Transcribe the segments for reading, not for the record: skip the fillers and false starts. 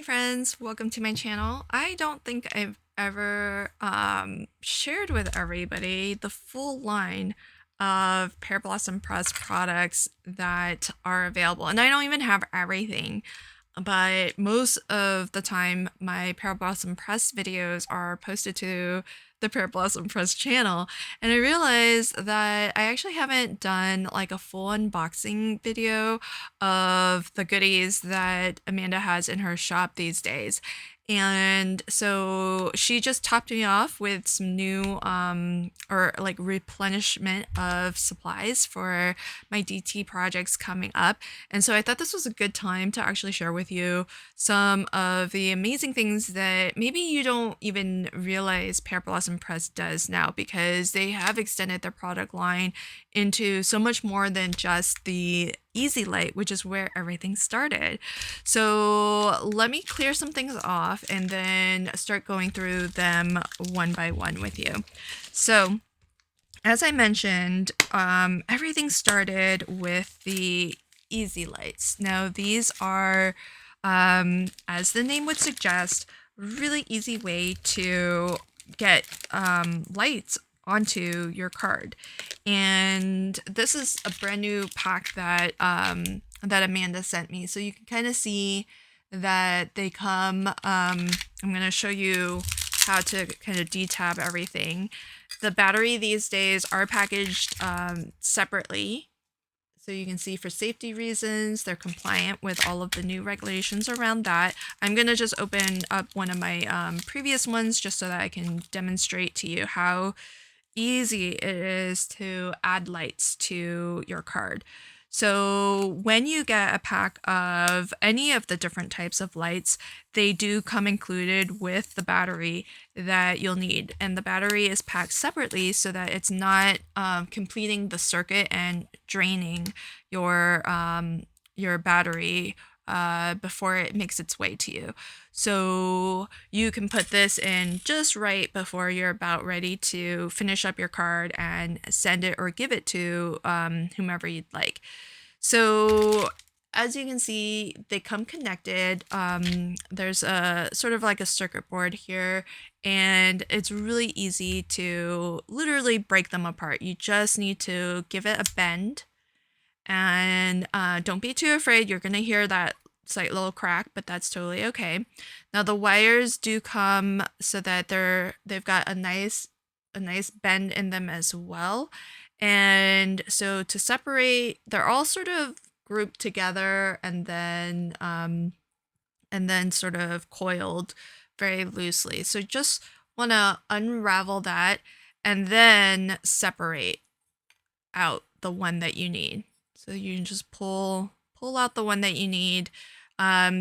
Hey friends, welcome to my channel. I don't think I've ever shared with everybody the full line of Pear Blossom Press products that are available. And I don't even have everything, but most of the time my Pear Blossom Press videos are posted to the Pear Blossom Press channel, and I realized that I actually haven't done like a full unboxing video of the goodies that Amanda has in her shop these days. And so she just topped me off with some new or like replenishment of supplies for my DT projects coming up. And so I thought this was a good time to actually share with you some of the amazing things that maybe you don't even realize Pear Blossom Press does now, because they have extended their product line into so much more than just the Easy Light, which is where everything started. So let me clear some things off and then start going through them one by one with you. So as I mentioned, everything started with the Easy Lights. Now these are, as the name would suggest, really easy way to get lights onto your card. And this is a brand new pack that that Amanda sent me, so you can kind of see that they come. I'm going to show you how to kind of detab everything. The battery these days are packaged separately, so you can see for safety reasons they're compliant with all of the new regulations around that. I'm going to just open up one of my previous ones just so that I can demonstrate to you how easy it is to add lights to your card. So when you get a pack of any of the different types of lights, they do come included with the battery that you'll need. And the battery is packed separately so that it's not completing the circuit and draining your battery before it makes its way to you. So you can put this in just right before you're about ready to finish up your card and send it or give it to whomever you'd like. So as you can see, they come connected. There's a sort of like a circuit board here, and it's really easy to literally break them apart. You just need to give it a bend, and don't be too afraid. You're gonna hear that slight little crack, but that's totally okay. Now the wires do come so that they've got a nice bend in them as well. And so to separate, they're all sort of grouped together and then sort of coiled very loosely. So just want to unravel that and then separate out the one that you need. So you can just pull out the one that you need.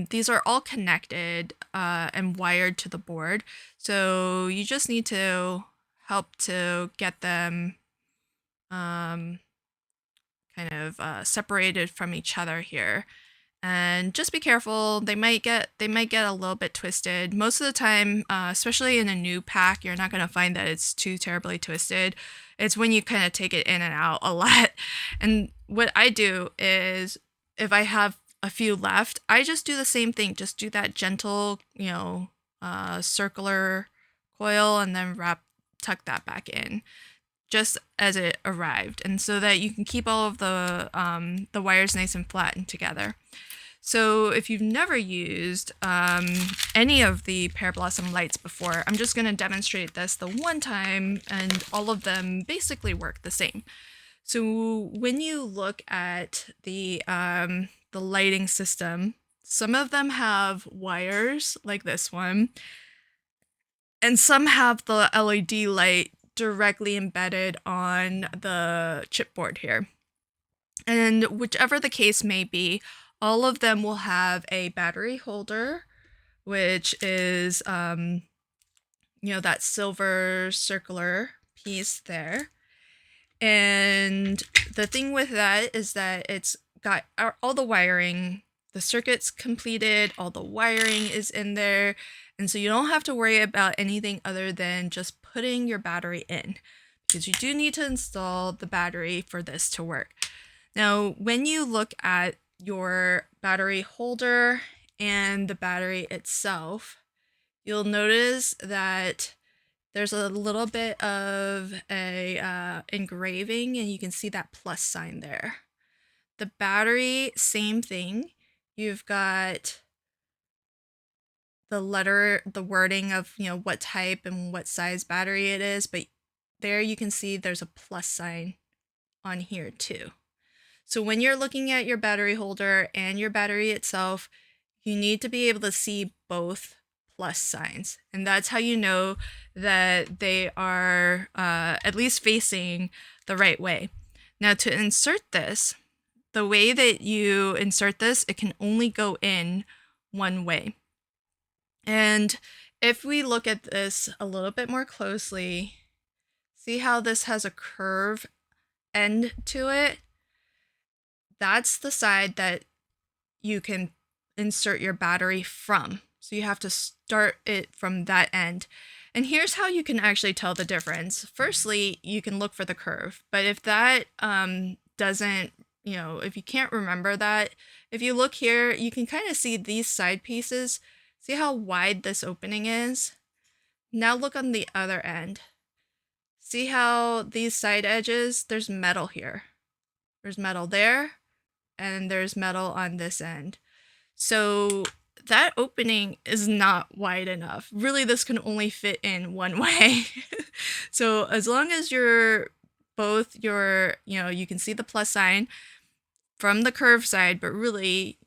These are all connected and wired to the board, so you just need to help to get them kind of separated from each other here. And just be careful, they might get a little bit twisted. Most of the time, especially in a new pack, you're not going to find that it's too terribly twisted. It's when you kind of take it in and out a lot. And what I do is, if I have a few left, I just do the same thing. Just do that gentle, circular coil, and then tuck that back in just as it arrived, and so that you can keep all of the wires nice and flattened together. So if you've never used any of the Pear Blossom lights before, I'm just going to demonstrate this the one time, and all of them basically work the same. So when you look at the lighting system, some of them have wires like this one, and some have the LED light directly embedded on the chipboard here. And whichever the case may be, all of them will have a battery holder, which is that silver circular piece there. And the thing with that is that it's got all the wiring, the circuit's completed, all the wiring is in there, and so you don't have to worry about anything other than just putting your battery in, because you do need to install the battery for this to work. Now, when you look at your battery holder and the battery itself, you'll notice that there's a little bit of a engraving, and you can see that plus sign there. The battery, same thing. You've got the wording of, what type and what size battery it is, but there you can see there's a plus sign on here too. So when you're looking at your battery holder and your battery itself, you need to be able to see both plus signs. And that's how you know that they are at least facing the right way. Now to insert this, the way that you insert this, it can only go in one way. And if we look at this a little bit more closely, see how this has a curve end to it? That's the side that you can insert your battery from. So you have to start it from that end. And here's how you can actually tell the difference. Firstly, you can look for the curve, but if that doesn't, if you can't remember that, if you look here, you can kind of see these side pieces. See how wide this opening is? Now look on the other end. See how these side edges, there's metal here. There's metal there, and there's metal on this end. So that opening is not wide enough. Really, this can only fit in one way. So as long as you can see the plus sign from the curved side, but really,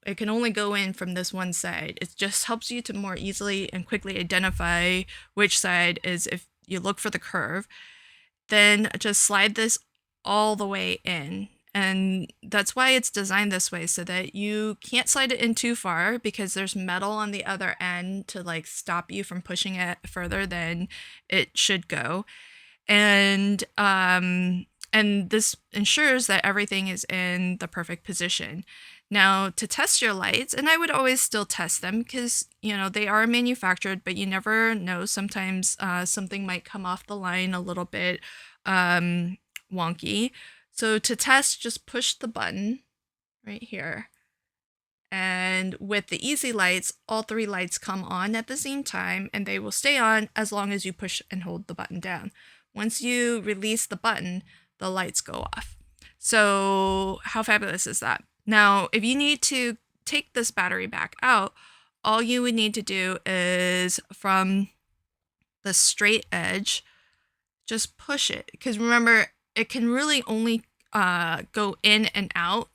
it can only go in from this one side. It just helps you to more easily and quickly identify which side is if you look for the curve. Then just slide this all the way in. And that's why it's designed this way, so that you can't slide it in too far because there's metal on the other end to stop you from pushing it further than it should go. And this ensures that everything is in the perfect position. Now, to test your lights, and I would always still test them because, they are manufactured, but you never know. Sometimes something might come off the line a little bit wonky. So to test, just push the button right here. And with the easy lights, all 3 lights come on at the same time, and they will stay on as long as you push and hold the button down. Once you release the button, the lights go off. So how fabulous is that? Now, if you need to take this battery back out, all you would need to do is from the straight edge, just push it. Because remember, it can really only go in and out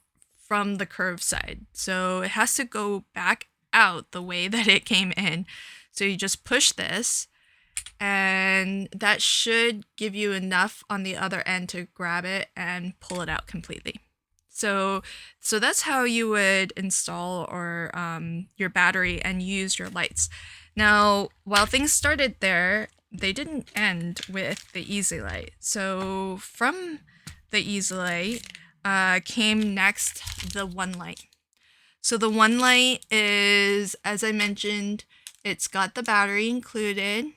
from the curved side. So it has to go back out the way that it came in. So you just push this, and that should give you enough on the other end to grab it and pull it out completely. So that's how you would install your battery and use your lights. Now, while things started there, they didn't end with the Easy Light. So from the Easy Light came next the One Light. So the One Light is, as I mentioned, it's got the battery included.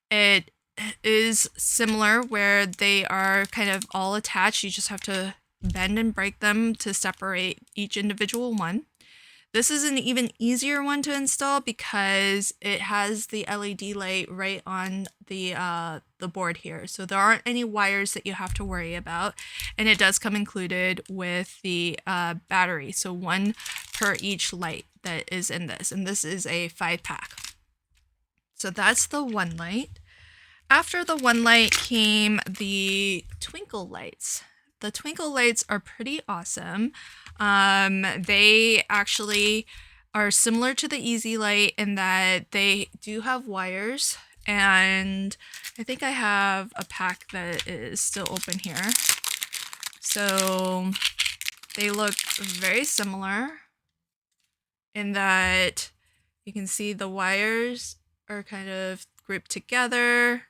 It is similar where they are kind of all attached. You just have to bend and break them to separate each individual one. This is an even easier one to install because it has the LED light right on the board here. So there aren't any wires that you have to worry about. And it does come included with the battery. So 1 per each light that is in this. And this is a 5-pack. So that's the One Light. After the One Light came the Twinkle Lights. The Twinkle Lights are pretty awesome. They actually are similar to the Easy Light in that they do have wires, and I think I have a pack that is still open here. So they look very similar in that you can see the wires are kind of grouped together.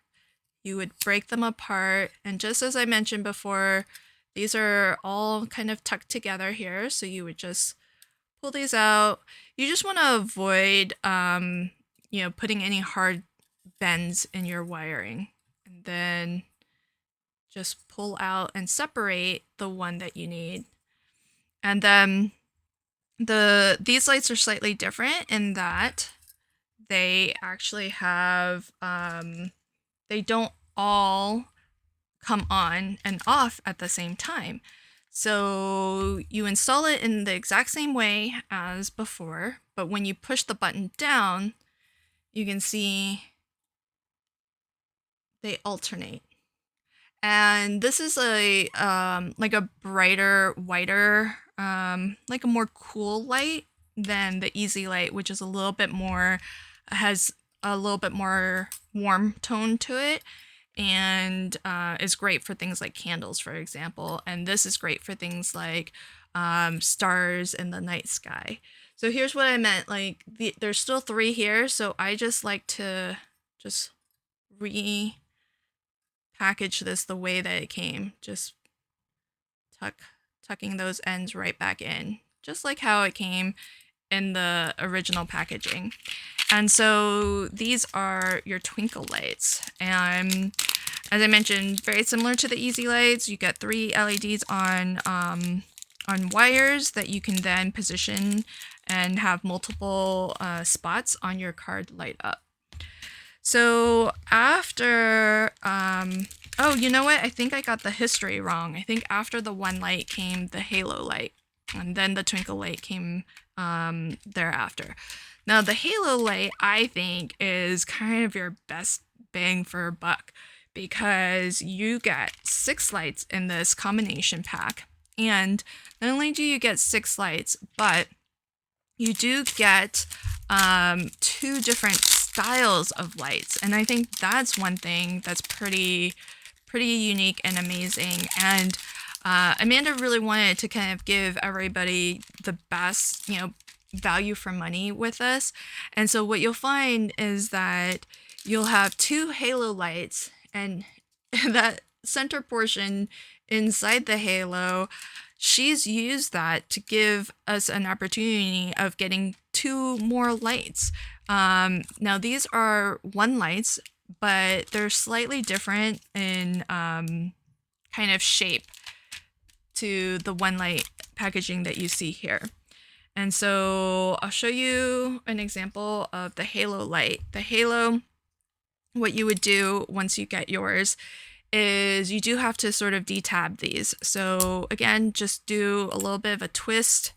You would break them apart, and just as I mentioned before, these are all kind of tucked together here, so you would just pull these out. You just want to avoid, putting any hard bends in your wiring. And then just pull out and separate the one that you need. And then These lights are slightly different in that they actually have they don't all come on and off at the same time. So you install it in the exact same way as before, but when you push the button down, you can see they alternate. And this is a like a brighter, whiter, like a more cool light than the easy light, which is a little bit more, has a little bit more warm tone to it, and is great for things like candles, for example. And this is great for things like stars in the night sky. So here's what I meant, like there's still 3 here, so I just like to just repackage this the way that it came, just tucking those ends right back in, just like how it came in the original packaging. And so these are your twinkle lights, and as I mentioned, very similar to the easy lights. You get 3 LEDs on wires that you can then position and have multiple spots on your card light up. So after, oh, you know what? I think I got the history wrong. I think after the one light came the halo light, and then the twinkle light came thereafter. Now the halo light, I think, is kind of your best bang for a buck, because you get 6 lights in this combination pack. And not only do you get 6 lights, but you do get 2 different styles of lights. And I think that's one thing that's pretty unique and amazing. And Amanda really wanted to kind of give everybody the best, value for money with this. And so what you'll find is that you'll have 2 halo lights, and that center portion inside the halo, she's used that to give us an opportunity of getting 2 more lights. Now these are 1 lights, but they're slightly different in kind of shape to the 1 light packaging that you see here. And so I'll show you an example of the halo light. The halo, what you would do once you get yours is you do have to sort of detab these. So again, just do a little bit of a twist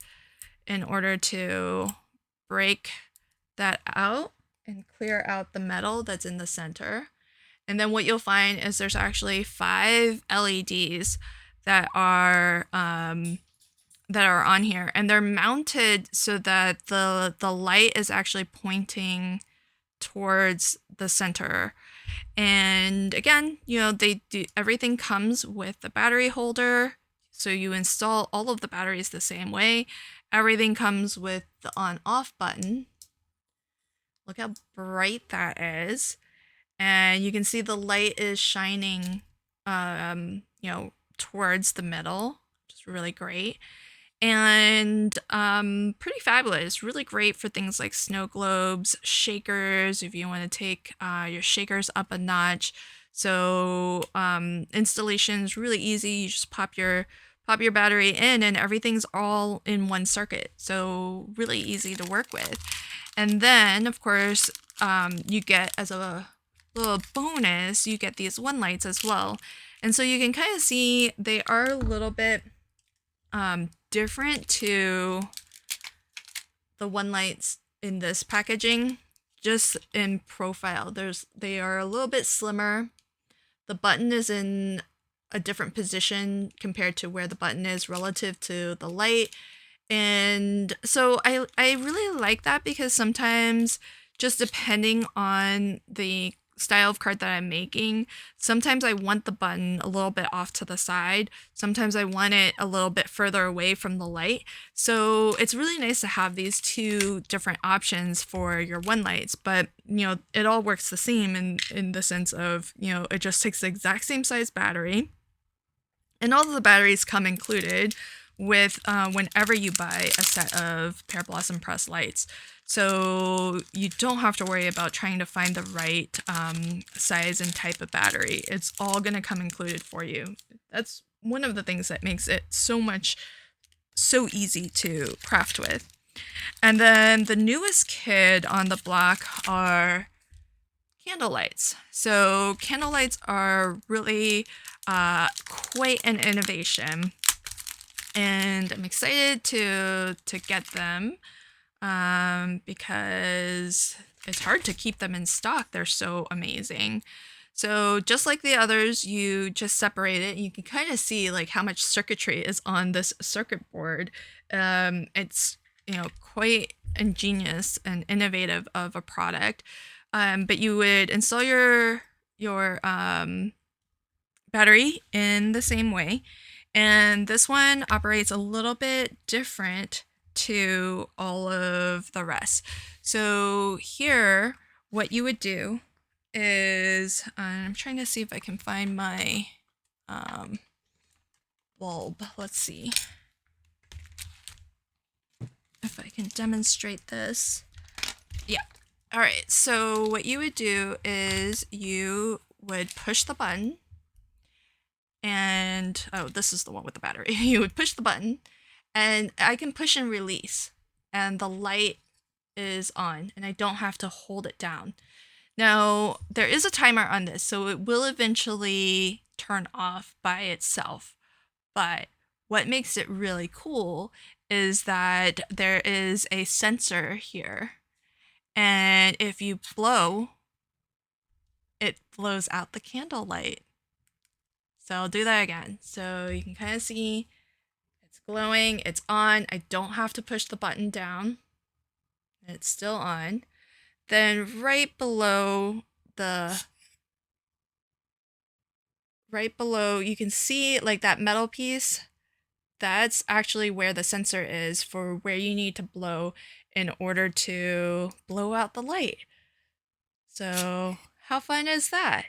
in order to break that out and clear out the metal that's in the center. And then what you'll find is there's actually 5 LEDs that are on here, and they're mounted so that the light is actually pointing towards the center. And again, they do, everything comes with the battery holder, so you install all of the batteries the same way. Everything comes with the on-off button. Look how bright that is. And you can see the light is shining towards the middle, which is really great. And pretty fabulous, really great for things like snow globes, shakers, if you want to take your shakers up a notch. So installation is really easy. You just pop your battery in, and everything's all in one circuit. So really easy to work with. And then, of course, you get, as a little bonus, you get these 1 lights as well. And so you can kind of see they are a little bit different to the 1 lights in this packaging, just in profile. They are a little bit slimmer. The button is in a different position compared to where the button is relative to the light. And so I really like that, because sometimes, just depending on the style of card that I'm making, sometimes I want the button a little bit off to the side. Sometimes I want it a little bit further away from the light. So it's really nice to have these 2 different options for your 1 lights, but it all works the same in the sense of, it just takes the exact same size battery, and all of the batteries come included with whenever you buy a set of Pear Blossom Press lights. So you don't have to worry about trying to find the right size and type of battery. It's all going to come included for you. That's one of the things that makes it so easy to craft with. And then the newest kid on the block are candle lights. So candle lights are really quite an innovation, and I'm excited to get them because it's hard to keep them in stock. They're so amazing. So just like the others, you just separate it. And you can kind of see like how much circuitry is on this circuit board. It's quite ingenious and innovative of a product. But you would install your battery in the same way, and this one operates a little bit different to all of the rest. So here, what you would do is, I'm trying to see if I can find my bulb. Let's see if I can demonstrate this. Yeah. All right. So what you would do is you would push the button, and this is the one with the battery. You would push the button, and I can push and release, and the light is on, and I don't have to hold it down. Now, there is a timer on this, so it will eventually turn off by itself. But what makes it really cool is that there is a sensor here. And if you blow, it blows out the candle light. So I'll do that again. So you can kind of see it's glowing, it's on. I don't have to push the button down. It's still on. Then right below, you can see like that metal piece. That's actually where the sensor is for where you need to blow in order to blow out the light. So how fun is that?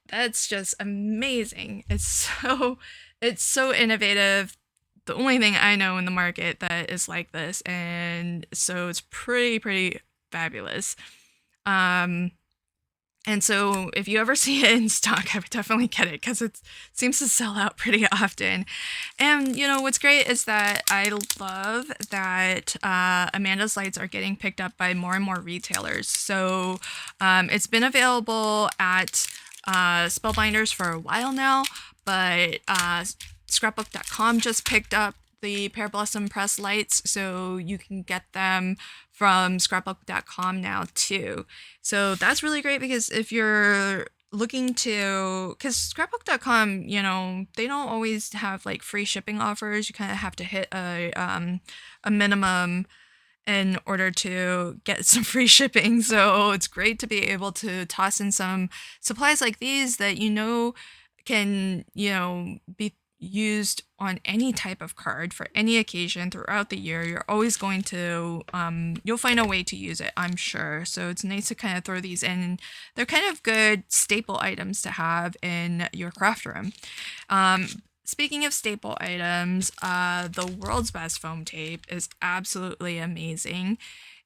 That's just amazing. It's so innovative. The only thing I know in the market that is like this, and so it's pretty fabulous. And so if you ever see it in stock, I would definitely get it because it seems to sell out pretty often. And what's great is that I love that Amanda's lights are getting picked up by more and more retailers. So it's been available at Spellbinders for a while now, but scrapbook.com just picked up the Pear Blossom Press lights, so you can get them from scrapbook.com now too. So that's really great because if you're looking to, because scrapbook.com, they don't always have like free shipping offers. You kind of have to hit a minimum in order to get some free shipping. So it's great to be able to toss in some supplies like these that can be used on any type of card for any occasion throughout the year. You're always going to you'll find a way to use it, I'm sure. So it's nice to kind of throw these in. They're kind of good staple items to have in your craft room. Speaking of staple items, the world's best foam tape is absolutely amazing.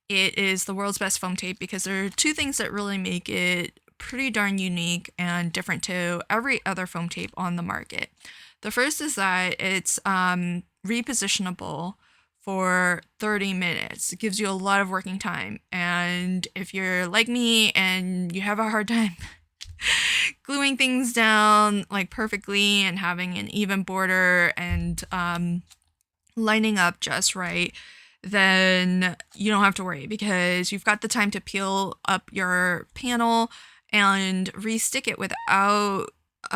It is the world's best foam tape because there are two things that really make it pretty darn unique and different to every other foam tape on the market. The first is that it's repositionable for 30 minutes. It gives you a lot of working time. And if you're like me and you have a hard time gluing things down like perfectly and having an even border and lining up just right, then you don't have to worry because you've got the time to peel up your panel and restick it without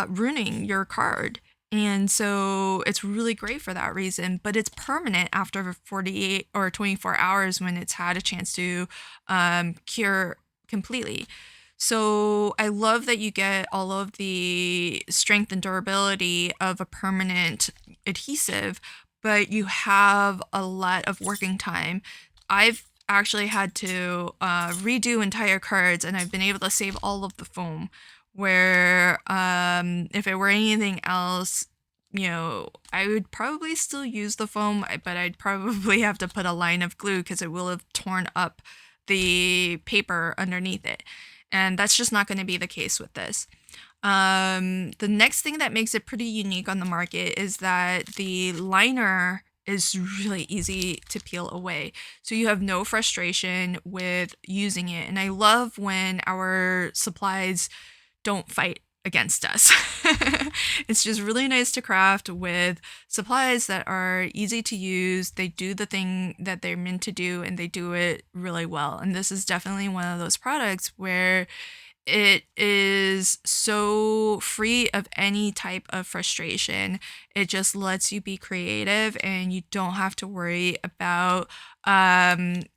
ruining your card. And so it's really great for that reason, but it's permanent after 48 or 24 hours when it's had a chance to cure completely. So I love that you get all of the strength and durability of a permanent adhesive, but you have a lot of working time. I've actually had to redo entire cards, and I've been able to save all of the foam. Where if it were anything else, I would probably still use the foam, but I'd probably have to put a line of glue because it will have torn up the paper underneath it. And that's just not going to be the case with this. The next thing that makes it pretty unique on the market is that the liner is really easy to peel away. So you have no frustration with using it. And I love when our supplies don't fight against us. It's just really nice to craft with supplies that are easy to use. They do the thing that they're meant to do and they do it really well. And this is definitely one of those products where it is so free of any type of frustration. It just lets you be creative and you don't have to worry about,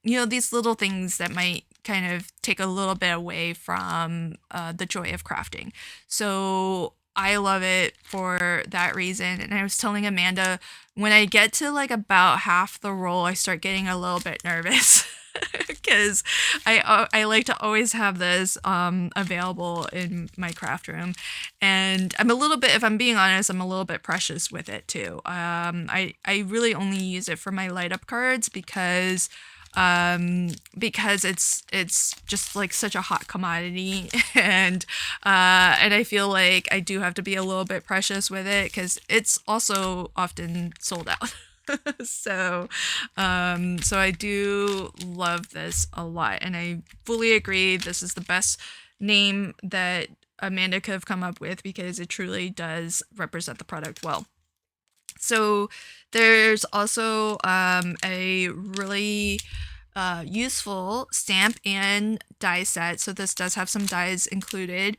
these little things that might kind of take a little bit away from the joy of crafting. So I love it for that reason. And I was telling Amanda, when I get to like about half the roll, I start getting a little bit nervous. Because I like to always have this available in my craft room, and I'm a little bit, if I'm being honest, I'm a little bit precious with it too. I really only use it for my light up cards because it's just like such a hot commodity, and I feel like I do have to be a little bit precious with it because it's also often sold out. So I do love this a lot, and I fully agree this is the best name that Amanda could have come up with because it truly does represent the product well. So there's also a really useful stamp and die set. So this does have some dies included.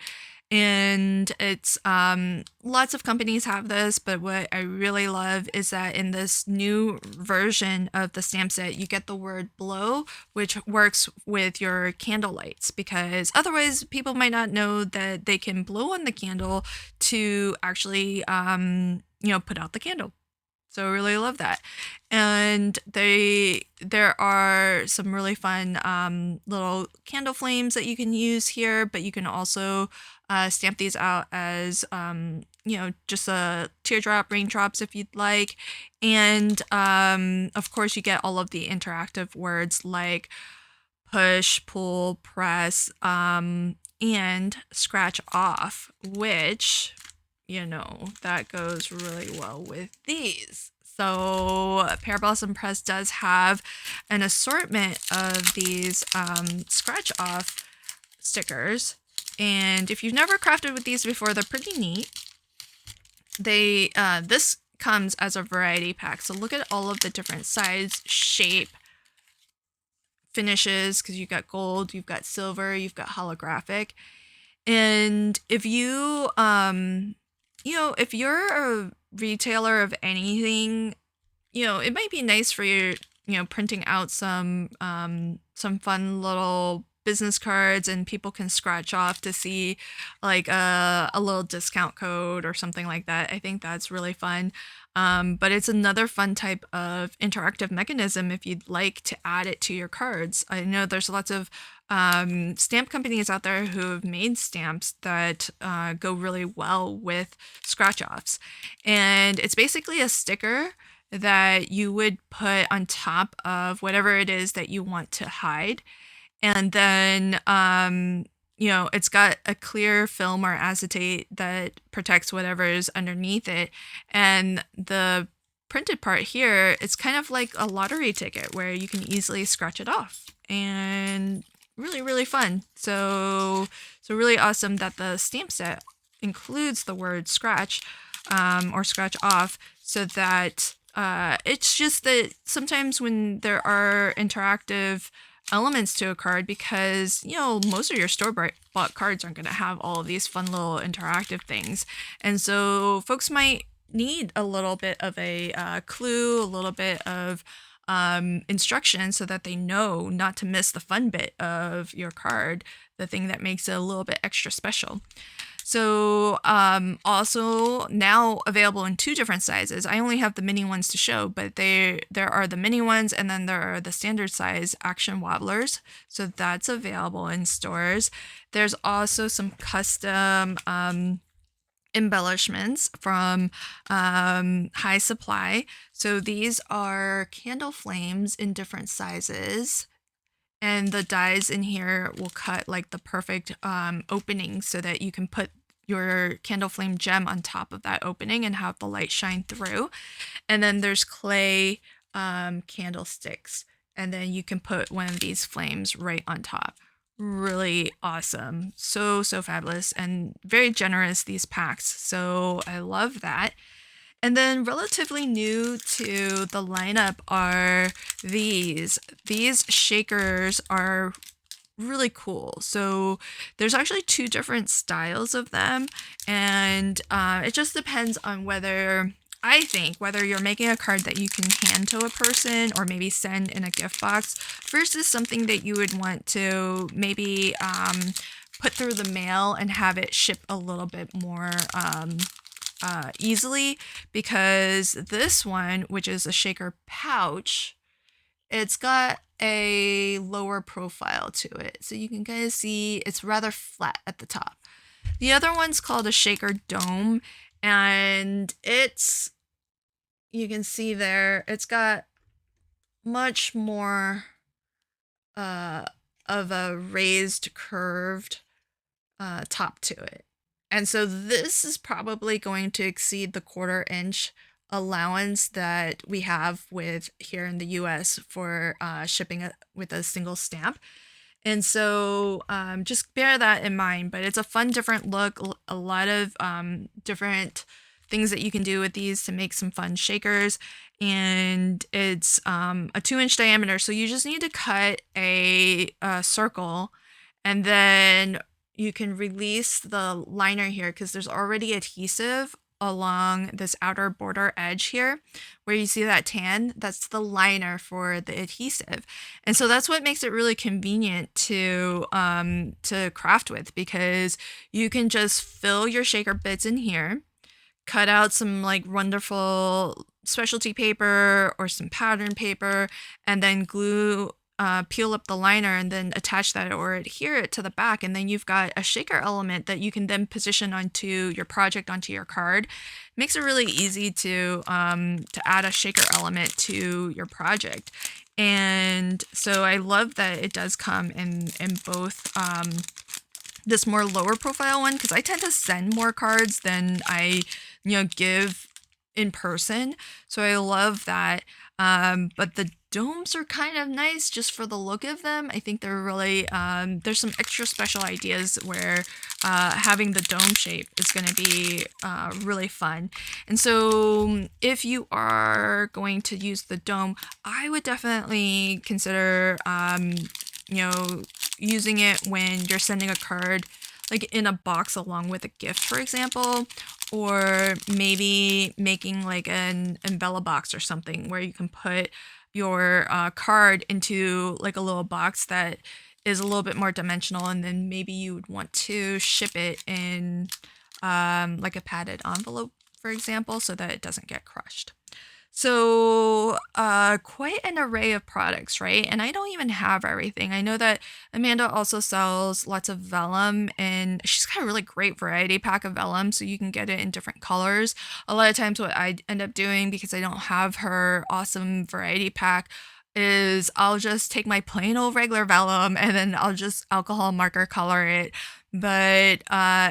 And it's lots of companies have this, but what I really love is that in this new version of the stamp set, you get the word blow, which works with your candle lights, because otherwise people might not know that they can blow on the candle to actually put out the candle. So I really love that. And there are some really fun little candle flames that you can use here, but you can also stamp these out as, just a teardrop, raindrops if you'd like. And of course you get all of the interactive words like push, pull, press, and scratch off, which that goes really well with these. So Pear Blossom Press does have an assortment of these scratch off stickers. And if you've never crafted with these before, they're pretty neat. This comes as a variety pack. So look at all of the different size, shape, finishes, because you've got gold, you've got silver, you've got holographic. And if you if you're a retailer of anything, it might be nice for you, printing out some fun little business cards and people can scratch off to see like a little discount code or something like that. I think that's really fun. But it's another fun type of interactive mechanism if you'd like to add it to your cards. I know there's lots of stamp companies out there who have made stamps that go really well with scratch offs. And it's basically a sticker that you would put on top of whatever it is that you want to hide. And then, it's got a clear film or acetate that protects whatever is underneath it. And the printed part here, it's kind of like a lottery ticket where you can easily scratch it off. And really, really fun. So really awesome that the stamp set includes the word scratch or scratch off, so that it's just that sometimes when there are interactive elements to a card, because most of your store-bought cards aren't going to have all of these fun little interactive things, and so folks might need a little bit of a clue, a little bit of instruction, so that they know not to miss the fun bit of your card, the thing that makes it a little bit extra special. So also now available in 2 different sizes. I only have the mini ones to show, but there are the mini ones, and then there are the standard size action wobblers. So that's available in stores. There's also some custom embellishments from High Supply. So these are candle flames in different sizes. And the dies in here will cut like the perfect opening so that you can put your candle flame gem on top of that opening and have the light shine through. And then there's clay candlesticks, and then you can put one of these flames right on top. Really awesome. So fabulous, and very generous, these packs. So I love that. And then relatively new to the lineup are these. These shakers are really cool. So there's actually two different styles of them, and it just depends on whether you're making a card that you can hand to a person or maybe send in a gift box versus something that you would want to maybe put through the mail and have it ship a little bit more easily, because this one, which is a shaker pouch, it's got a lower profile to it. So you can kind of see it's rather flat at the top. The other one's called a shaker dome, and you can see there, it's got much more of a raised, curved top to it. And so this is probably going to exceed the 1/4 inch allowance that we have with here in the US for shipping with a single stamp. And so just bear that in mind. But it's a fun, different look, a lot of different things that you can do with these to make some fun shakers. And it's a 2-inch diameter, so you just need to cut a circle, and then you can release the liner here because there's already adhesive along this outer border edge here where you see that tan. That's the liner for the adhesive, and so that's what makes it really convenient to craft with, because you can just fill your shaker bits in here, cut out some like wonderful specialty paper or some pattern paper, and then peel up the liner and then attach that or adhere it to the back, and then you've got a shaker element that you can then position onto your project, onto your card. Makes it really easy to add a shaker element to your project. And so I love that it does come in both this more lower profile one, because I tend to send more cards than I give in person, so I love that. But the domes are kind of nice just for the look of them. I think they're really there's some extra special ideas where having the dome shape is going to be really fun. And so if you are going to use the dome, I would definitely consider using it when you're sending a card like in a box along with a gift, for example, or maybe making like an umbrella box or something where you can put your card into like a little box that is a little bit more dimensional, and then maybe you would want to ship it in like a padded envelope, for example, so that it doesn't get crushed. So quite an array of products, right? And I don't even have everything. I know that Amanda also sells lots of vellum, and she's got a really great variety pack of vellum, so you can get it in different colors. A lot of times what I end up doing, because I don't have her awesome variety pack, is I'll just take my plain old regular vellum and then I'll just alcohol marker color it. But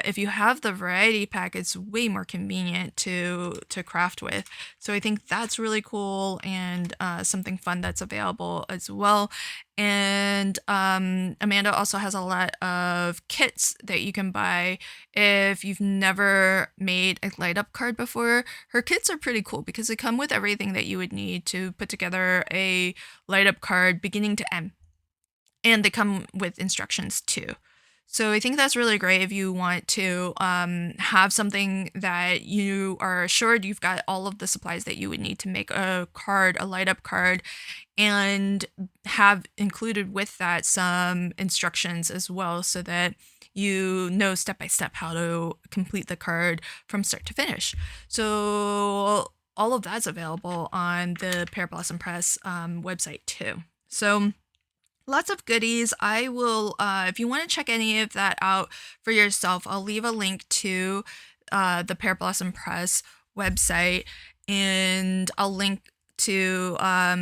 if you have the variety pack, it's way more convenient to craft with. So I think that's really cool, and something fun that's available as well. And Amanda also has a lot of kits that you can buy if you've never made a light up card before. Her kits are pretty cool because they come with everything that you would need to put together a light up card beginning to end. And they come with instructions too. So I think that's really great if you want to have something that you are assured you've got all of the supplies that you would need to make a card, a light up card, and have included with that some instructions as well, so that you know step by step how to complete the card from start to finish. So all of that's available on the Pear Blossom Press website too. So lots of goodies. I will, if you want to check any of that out for yourself, I'll leave a link to the Pear Blossom Press website, and I'll link to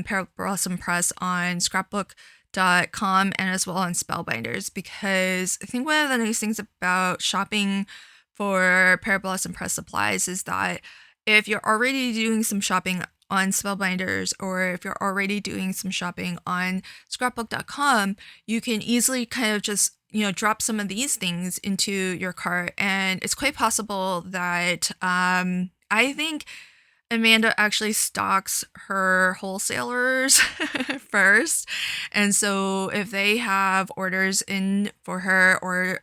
Pear Blossom Press on scrapbook.com and as well on Spellbinders, because I think one of the nice things about shopping for Pear Blossom Press supplies is that if you're already doing some shopping on Spellbinders, or if you're already doing some shopping on scrapbook.com, you can easily kind of just drop some of these things into your cart, and it's quite possible that I think Amanda actually stocks her wholesalers first. And so if they have orders in for her, or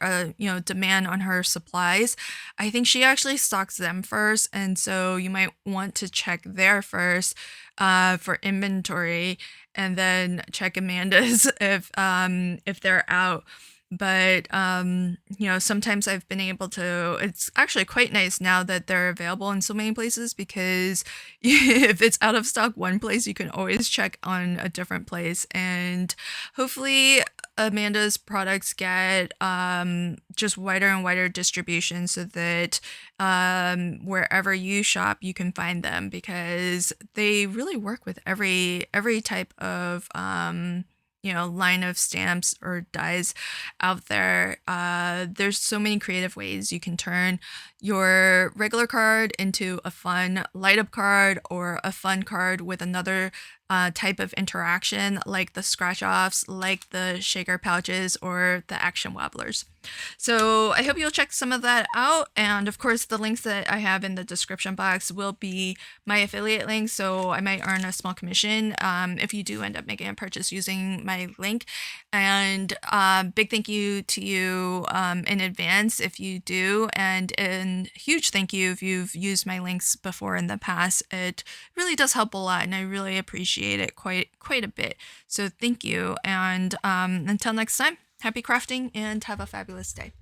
demand on her supplies, I think she actually stocks them first. And so you might want to check there first for inventory, and then check Amanda's if they're out. But sometimes I've been able to, it's actually quite nice now that they're available in so many places, because if it's out of stock one place, you can always check on a different place. And hopefully Amanda's products get just wider and wider distribution, so that wherever you shop, you can find them, because they really work with every type of line of stamps or dies out there. There's so many creative ways you can turn your regular card into a fun light up card, or a fun card with another type of interaction, like the scratch offs, like the shaker pouches, or the action wobblers. So I hope you'll check some of that out. And of course, the links that I have in the description box will be my affiliate links, so I might earn a small commission if you do end up making a purchase using my link. And big thank you to you in advance if you do, and huge thank you if you've used my links before in the past. It really does help a lot, and I really appreciate it quite a bit. So thank you, and until next time, happy crafting and have a fabulous day.